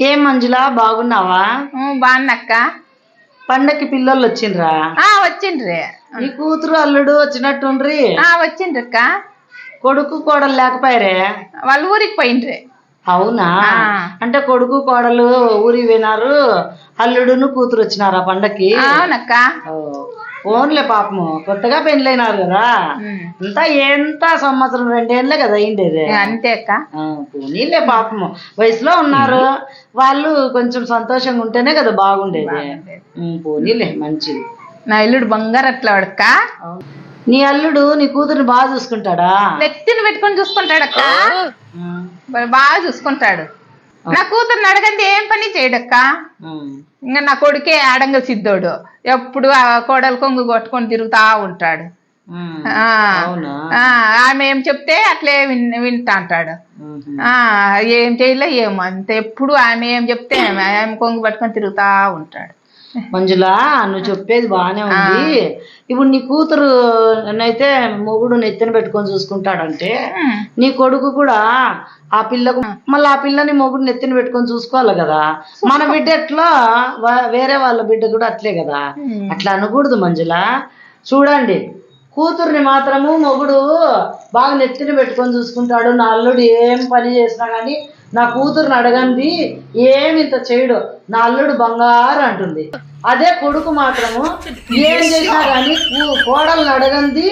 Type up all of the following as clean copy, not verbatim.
ఏం మంజులా బాగున్నావా? బాగున్నాక్క. పండక్కి పిల్లలు వచ్చిండ్రా? వచ్చిండ్రి. నీ కూతురు అల్లుడు వచ్చినట్టుండ్రి? వచ్చిండ్రి అక్క. కొడుకు కోడలు లేకపోయారే? వాళ్ళు ఊరికి పోయిండ్రి. అవునా? అంటే కొడుకు కోడలు ఊరికి పోయినారు, అల్లుడును కూతురు వచ్చినారా పండక్కి? అవునక్క. ఓన్లే పాపము కొత్తగా పెళ్ళైనారు కదా, అంతా ఎంత సంవత్సరం 2 ఏళ్ళే కదా అయిండేది. అంతే అక్క. పోనీలే పాపము వయసులో ఉన్నారు వాళ్ళు, కొంచెం సంతోషంగా ఉంటేనే కదా బాగుండేది. పోనీలే మంచిది. నా ఇల్లుడు బంగారు అట్లా వాడక్క. నీ అల్లుడు నీ కూతురుని బాగా చూసుకుంటాడా? నెత్తిని పెట్టుకొని చూసుకుంటాడక్క, బాగా చూసుకుంటాడు. నా కూతురుని అడగండి ఏం పని చేయడక్క. ఇంకా నా కొడుకే ఆడంగా సిద్ధోడు, ఎప్పుడు ఆ కోడలు కొంగు కొట్టుకొని తిరుగుతా ఉంటాడు. ఆమె ఏం చెప్తే అట్లే వింటా అంటాడు. ఏం చేయలే ఏమో అంతే, ఎప్పుడు ఆమె ఏం చెప్తే ఆమె కొంగు పట్టుకొని తిరుగుతా ఉంటాడు. మంజులా నువ్వు చెప్పేది బానే ఉంది. ఇప్పుడు నీ కూతురు అయితే మొగుడు నెత్తిన పెట్టుకొని చూసుకుంటాడంటే, నీ కొడుకు కూడా ఆ పిల్లకు మళ్ళీ ఆ పిల్లని మొగుడు నెత్తిన పెట్టుకొని చూసుకోవాలి కదా. మన బిడ్డ ఎట్లా వేరే వాళ్ళ బిడ్డ కూడా అట్లే కదా, అట్లా అనకూడదు మంజులా. చూడండి, కూతుర్ని మాత్రము మొగుడు బాగా నెత్తిన పెట్టుకొని చూసుకుంటాడు. నా అల్లుడు ఏం పని చేసినా కానీ నా కూతురుని అడగండి ఏమి ఇంత చేయడు, నా అల్లుడు బంగారు అంటుంది. అదే కొడుకు మాత్రము ఏం చేసినా కానీ కోడల్ని అడగంది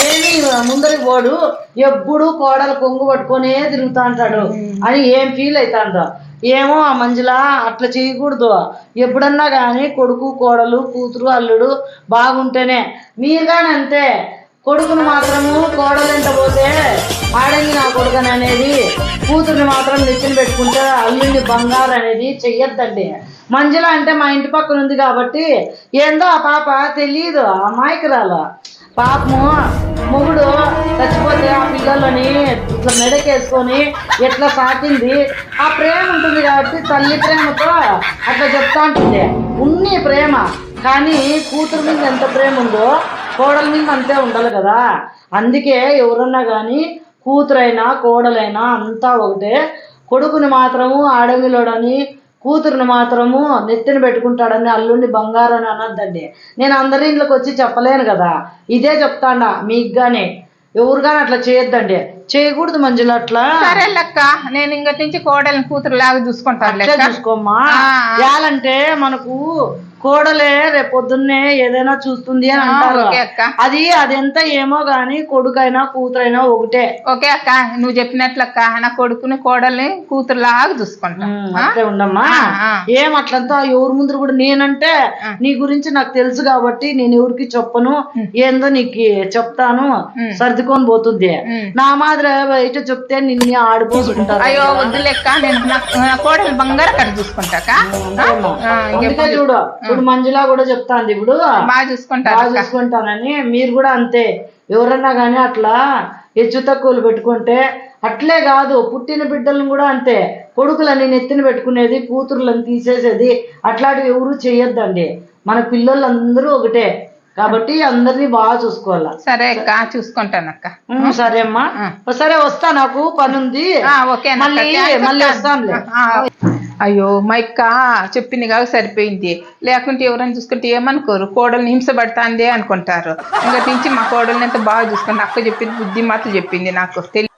ఏమి ముందరికి పోడు, ఎప్పుడు కోడలు కొంగు పట్టుకొనే తిరుగుతా అంటాడు అని ఏం ఫీల్ అవుతాడో ఏమో. ఆ మంజులా అట్లా చేయకూడదు. ఎప్పుడన్నా కానీ కొడుకు కోడలు కూతురు అల్లుడు బాగుంటేనే. మీరు కానీ అంతే, కొడుకుని మాత్రము కోడలంట పోతే ఆడంగి నా కొడుకుని అనేది, కూతుర్ని మాత్రం నెత్తిన పెట్టుకుంటే అల్లుడిని బంగారు అనేది చెయ్యొద్దండి. మంజుల అంటే మా ఇంటి పక్కన ఉంది కాబట్టి ఏందో ఆ పాప తెలియదు, అమాయకురాలు పాపము. మొగుడు చచ్చిపోతే ఆ పిల్లలని ఇట్లా మెడకేసుకొని ఎట్లా సాకింది, ఆ ప్రేమ ఉంటుంది కాబట్టి తల్లి ప్రేమతో అట్లా చెప్తా ఉంటుంది. ఉన్ని ప్రేమ కానీ కూతురు మీద ఎంత ప్రేమ ఉందో కోడల మీద అంతే ఉండాలి కదా. అందుకే ఎవరన్నా కానీ కూతురైనా కోడలైనా అంతా ఒకటే. కొడుకుని మాత్రము ఆడంగిలోడని, కూతురుని మాత్రము నెత్తిన పెట్టుకుంటాడని, అల్లుడిని బంగారు అని అనొద్దండి. నేను అందరి ఇంట్లోకి వచ్చి చెప్పలేను కదా, ఇదే చెప్తాండా మీకు గానీ. ఎవరు కానీ అట్లా చేయొద్దండి, చేయకూడదు మంజుల అట్లా. సరే లెక్క, నేను ఇంకటి నుంచి కోడల్ని కూతురు లాగా చూసుకుంటాను. చూసుకోమ్మా. యాలంటే మనకు కోడలే రేపొద్దున్నే ఏదైనా చూస్తుంది అని అంటారు. అదెంత ఏమో గాని కొడుకైనా కూతురైనా ఒకటే. ఓకే అక్క, నువ్వు చెప్పినట్లక్క నా కొడుకుని కోడల్ని కూతురు లాగా చూసుకుంటా. అట్లే ఉండమ్మా. ఏం అట్లంతా ఎవరి ముందు కూడా, నేనంటే నీ గురించి నాకు తెలుసు కాబట్టి నేను ఎవరికి చెప్పను, ఏందో నీకు చెప్తాను, సర్దుకొని పోతుంది. నా మాదిరి బయట చెప్తే నిన్ను ఆడిపోసుకుంటారు. అయ్యో వద్దు లెక్క, నేను నా కోడలు బంగారు కట్ట చూసుకుంటాక. చూడు ఇప్పుడు మంజులా కూడా చెప్తాంది, ఇప్పుడు బాగా చూసుకుంటానని. మీరు కూడా అంతే, ఎవరన్నా కానీ అట్లా హెచ్చు తక్కువలు పెట్టుకుంటే అట్లే కాదు, పుట్టిన బిడ్డలను కూడా అంతే. కొడుకులని నెత్తిన పెట్టుకునేది, కూతురులను తీసేసేది అట్లాంటివి ఎవరు చేయొద్దండి. మన పిల్లలందరూ ఒకటే కాబట్టి అందరినీ బాగా చూసుకోవాలా. సరే అక్క, చూసుకుంటానక్క. సరే అమ్మా, సరే వస్తా, నాకు పని ఉంది. మళ్ళీ వస్తానులే. అయ్యో మా అక్క చెప్పింది కాక సరిపోయింది, లేకుంటే ఎవరైనా చూసుకుంటే ఏమనుకోరు, కోడల్ని హింసపడతాందే అనుకుంటారు. ఇంకటి నుంచి మా కోడల్ని ఎంత బాగా చూసుకుంటే, అక్క చెప్పింది బుద్ధి మాత్రం చెప్పింది నాకు తెలియదు.